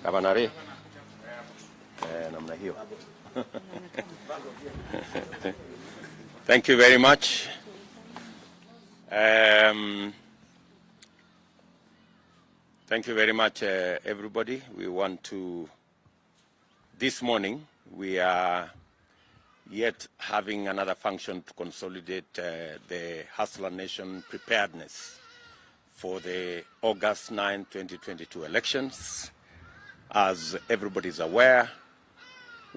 Gavanare. Namna hiyo. Thank you very much. Thank you very much, everybody. We want to, this morning, we are yet having another function to consolidate the Hustler Nation preparedness for the August 9, 2022 elections. As everybody is aware,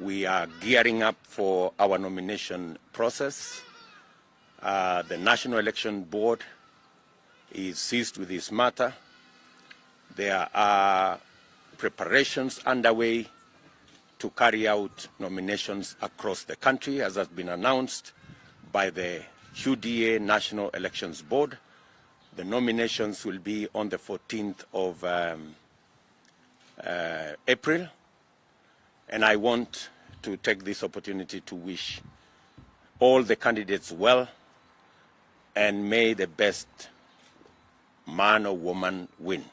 we are gearing up for our nomination process. The National Election Board is seized with this matter. There are preparations underway to carry out nominations across the country, as has been announced by the UDA National Elections Board. The nominations will be on the 14th of April, and I want to take this opportunity to wish all the candidates well, and may the best man or woman win.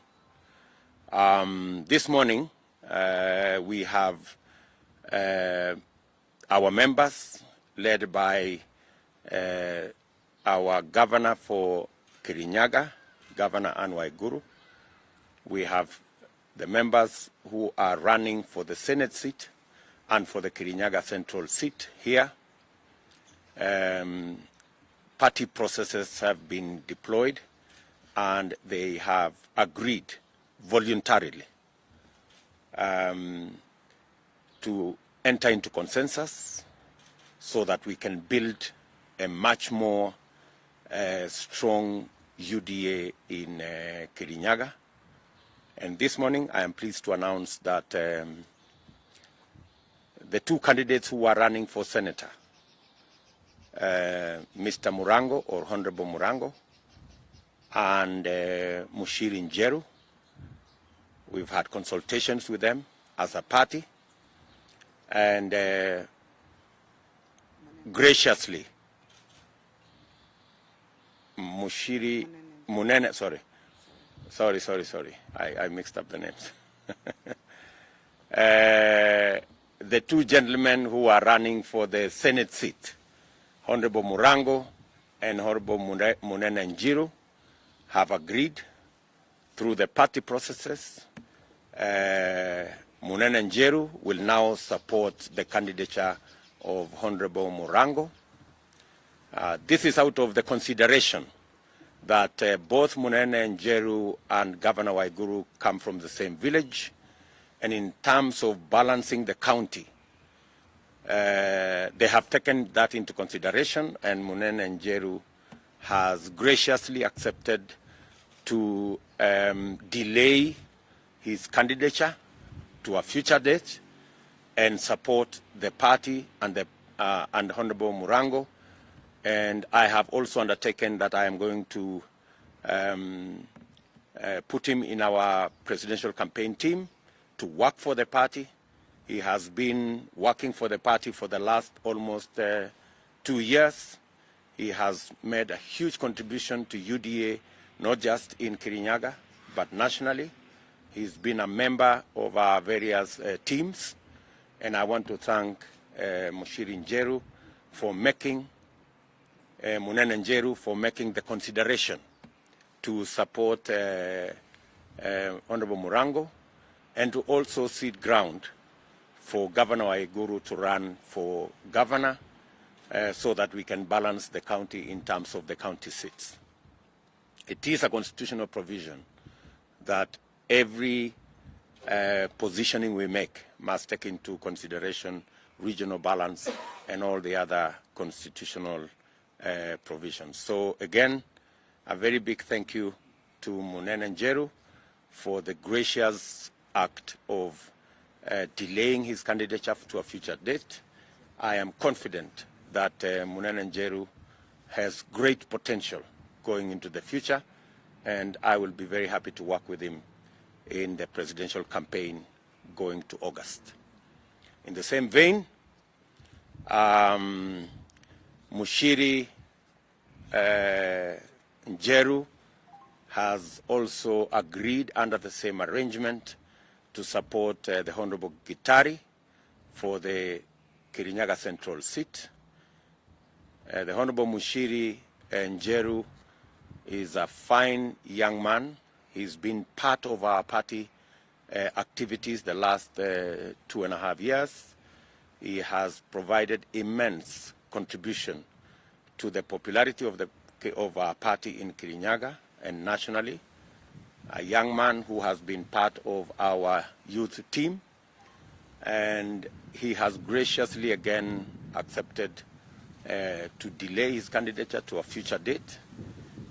This morning, we have our members led by our governor for Kirinyaga, Governor Uhuru. We have the members who are running for the Senate seat and for the Kirinyaga Central seat here. Party processes have been deployed and they have agreed voluntarily to enter into consensus so that we can build a much more strong UDA in Kirinyaga. And this morning I am pleased to announce that the two candidates who are running for senator, Mr. Murango, or Honorable Murango, and Mushiri Njeru, we've had consultations with them as a party, and graciously, Mushiri Munene, sorry, I mixed up the names. The two gentlemen who are running for the Senate seat, Honorable Murango and Honorable Munene Njiru, have agreed through the party processes. Munene Njiru will now support the candidature of Honorable Murango. This is out of the consideration that both Munene Njiru and Governor Uhuru come from the same village, and in terms of balancing the county, they have taken that into consideration, and Munene Njiru has graciously accepted to delay his candidature to a future date and support the party and Honorable Murango. And I have also undertaken that I am going to put him in our presidential campaign team to work for the party. He has been working for the party for the last almost 2 years. He has made a huge contribution to UDA, not just in Kirinyaga, but nationally. He's been a member of our various teams, and I want to thank Mushiri Njeru for making, Munene Njeru for making the consideration to support Honorable Murango, and to also cede ground for Governor Uhuru to run for governor, so that we can balance the county in terms of the county seats. It is a constitutional provision that every positioning we make must take into consideration regional balance and all the other constitutional provisions. So again, a very big thank you to Munene Njeru for the gracious act of delaying his candidature to a future date. I am confident that Munene Njeru has great potential going into the future, and I will be very happy to work with him in the presidential campaign going to August. In the same vein, Mushiri Njeru has also agreed under the same arrangement to support the Honorable Gitari for the Kirinyaga Central seat. The Honorable Mushiri Njeru is a fine young man. He's been part of our party activities the last 2.5 years. He has provided immense contribution to the popularity of our party in Kirinyaga and nationally. A young man who has been part of our youth team, and he has graciously again accepted to delay his candidature to a future date.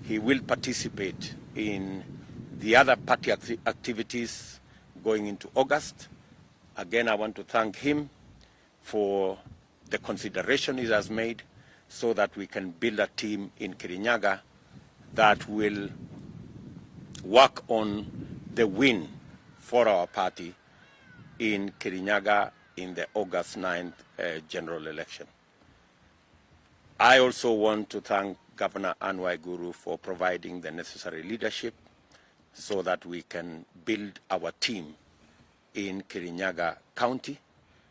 He will participate in the other party activities going into August. Again, I want to thank him for the consideration he has made so that we can build a team in Kirinyaga that will work on the win for our party in Kirinyaga in the August 9th general election. I also want to thank Governor Uhuru for providing the necessary leadership so that we can build our team in Kirinyaga County,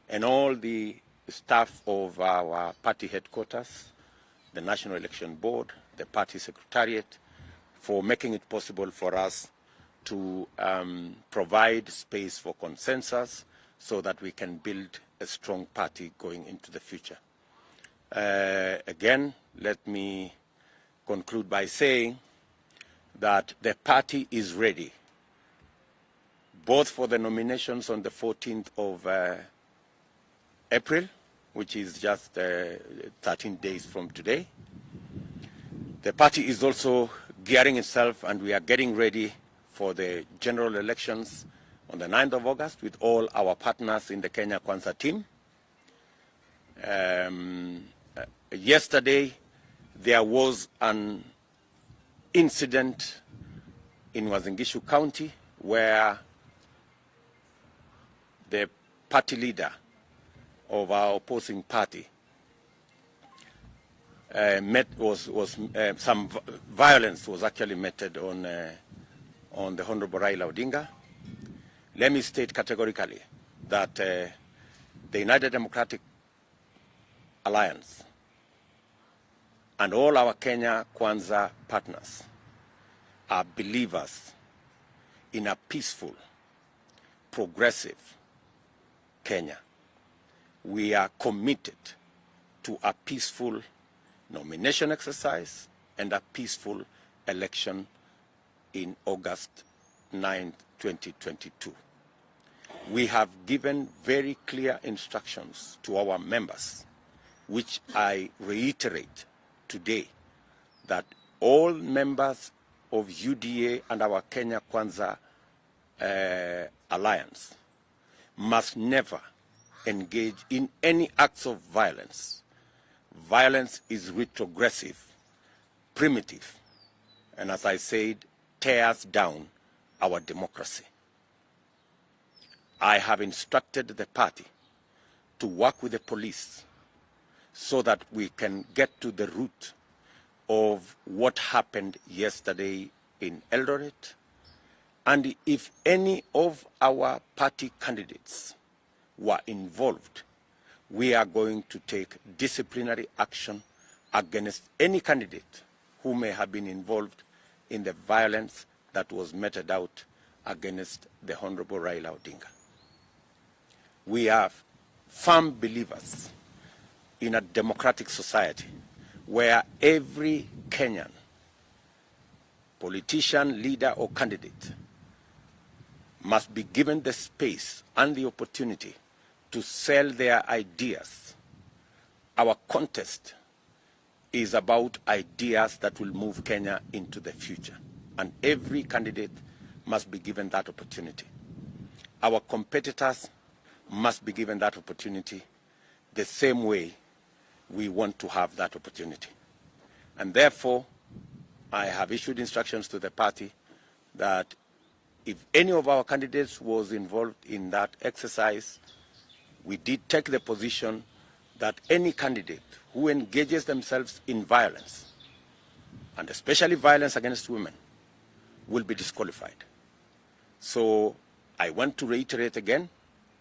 and all the staff of our party headquarters, the National Election Board, the party secretariat, for making it possible for us to provide space for consensus so that we can build a strong party going into the future. Again, let me conclude by saying that the party is ready, both for the nominations on the 14th of April, which is just 13 days from today. The party is also gearing itself, and we are getting ready for the general elections on the 9th of August with all our partners in the Kenya Kwanza team. Yesterday, there was an incident in Uasin Gishu County where the party leader of our opposing party some violence was actually meted on the Honorable Raila Odinga. Let me state categorically that the United Democratic Alliance and all our Kenya Kwanza partners are believers in a peaceful, progressive Kenya. We are committed to a peaceful nomination exercise and a peaceful election in August 9, 2022. We have given very clear instructions to our members, which I reiterate today, that all members of UDA and our Kenya Kwanza alliance must never engage in any acts of violence. Violence is retrogressive, primitive, and as I said, tears down our democracy. I have instructed the party to work with the police so that we can get to the root of what happened yesterday in Eldoret. And if any of our party candidates were involved, we are going to take disciplinary action against any candidate who may have been involved in the violence that was meted out against the Honorable Raila Odinga. We are firm believers in a democratic society where every Kenyan, politician, leader, or candidate must be given the space and the opportunity to sell their ideas. Our contest is about ideas that will move Kenya into the future, and every candidate must be given that opportunity. Our competitors must be given that opportunity the same way we want to have that opportunity. And therefore, I have issued instructions to the party that if any of our candidates was involved in that exercise, we did take the position that any candidate who engages themselves in violence, and especially violence against women, will be disqualified. So I want to reiterate again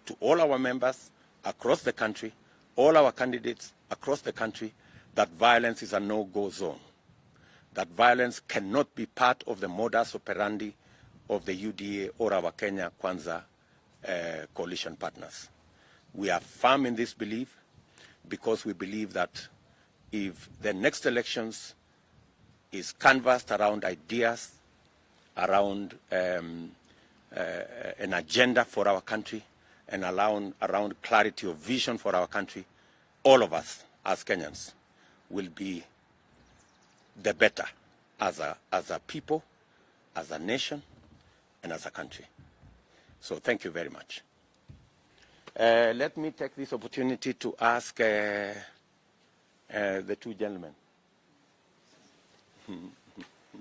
to all our members across the country, all our candidates across the country, that violence is a no-go zone. That violence cannot be part of the modus operandi of the UDA or our Kenya Kwanza coalition partners. We are firm in this belief because we believe that if the next elections is canvassed around ideas, around an agenda for our country, and around clarity of vision for our country, all of us as Kenyans will be the better as a people, as a nation, and as a country. So thank you very much. Let me take this opportunity to ask the two gentlemen.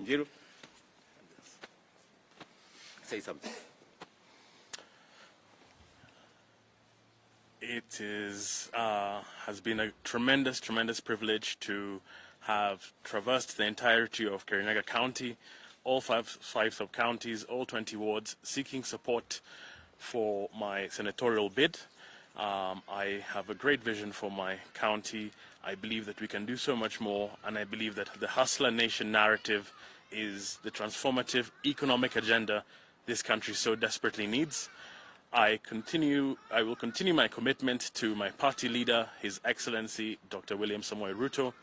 Njiru, say something. It has been a tremendous privilege to have traversed the entirety of Kirinyaga County, all five sub-counties, all 20 wards, seeking support for my senatorial bid. I have a great vision for my county. I believe that we can do so much more, and I believe that the Hustler Nation narrative is the transformative economic agenda this country so desperately needs. I will continue my commitment to my party leader, His Excellency Dr. William Samoei Ruto,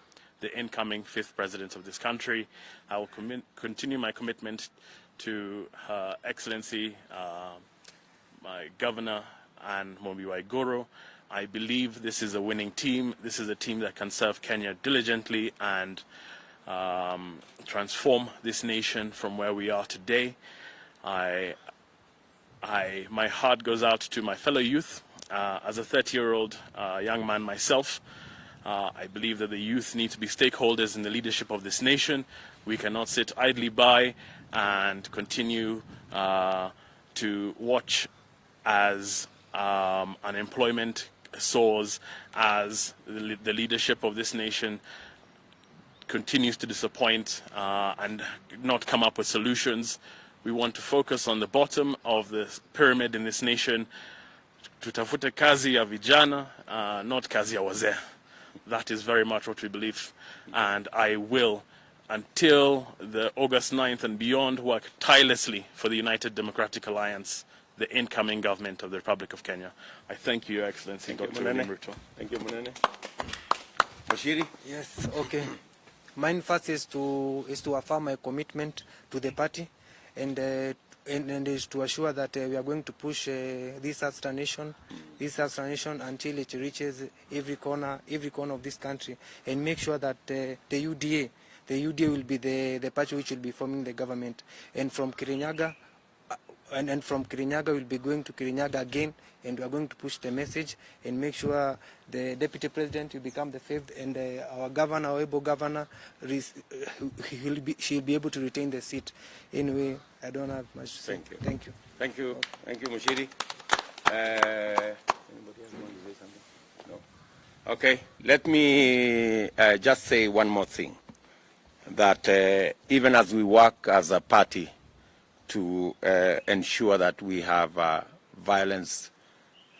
the incoming 5th president of this country. I will continue my commitment to Her Excellency, my governor, and Mobiwa Igoro. I believe this is a winning team. This is a team that can serve Kenya diligently and transform this nation from where we are today. My heart goes out to my fellow youth. As a 30-year-old young man myself, I believe that the youth need to be stakeholders in the leadership of this nation. We cannot sit idly by and continue to watch as unemployment soars, as the leadership of this nation continues to disappoint and not come up with solutions. We want to focus on the bottom of the pyramid in this nation. Tutafute kazi ya vijana, not kazi ya wazee. That is very much what we believe. And I will, until the August 9th and beyond, work tirelessly for the United Democratic Alliance, the incoming government of the Republic of Kenya. I thank you, Your Excellency, Dr. William Ruto. Thank you, Munene. Bashiri? Yes, okay. Mine first is to affirm my commitment to the party, and is to assure that we are going to push this Hustler Nation until it reaches every corner of this country, and make sure that the UDA will be the party which will be forming the government. And from Kirinyaga, from Kirinyaga we'll be going to Kirinyaga again, and we are going to push the message and make sure the deputy president will become the 5th, and our governor, our able governor, she'll be able to retain the seat. Anyway, I don't have much to say. Thank you. Thank you. Thank you, Mushiri. Anybody else want to say something? No. Okay. Let me just say one more thing. That even as we work as a party to ensure that we have violence,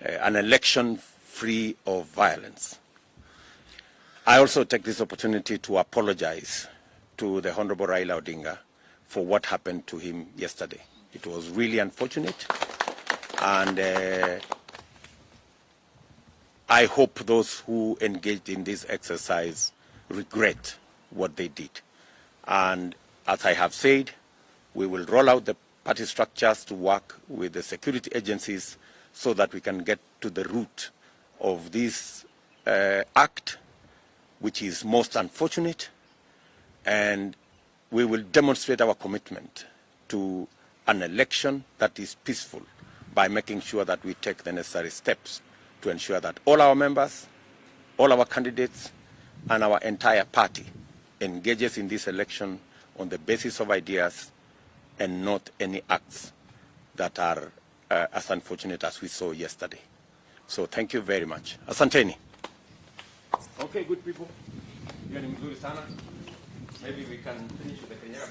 an election free of violence, I also take this opportunity to apologize to the Honorable Raila Odinga for what happened to him yesterday. It was really unfortunate, and I hope those who engaged in this exercise regret what they did. And as I have said, we will roll out the party structures to work with the security agencies so that we can get to the root of this act, which is most unfortunate, and we will demonstrate our commitment to an election that is peaceful by making sure that we take the necessary steps to ensure that all our members, all our candidates, and our entire party engages in this election on the basis of ideas and not any acts that are as unfortunate as we saw yesterday. So thank you very much. Asanteni. Okay, good people. Maybe we can finish with the Kenyatta.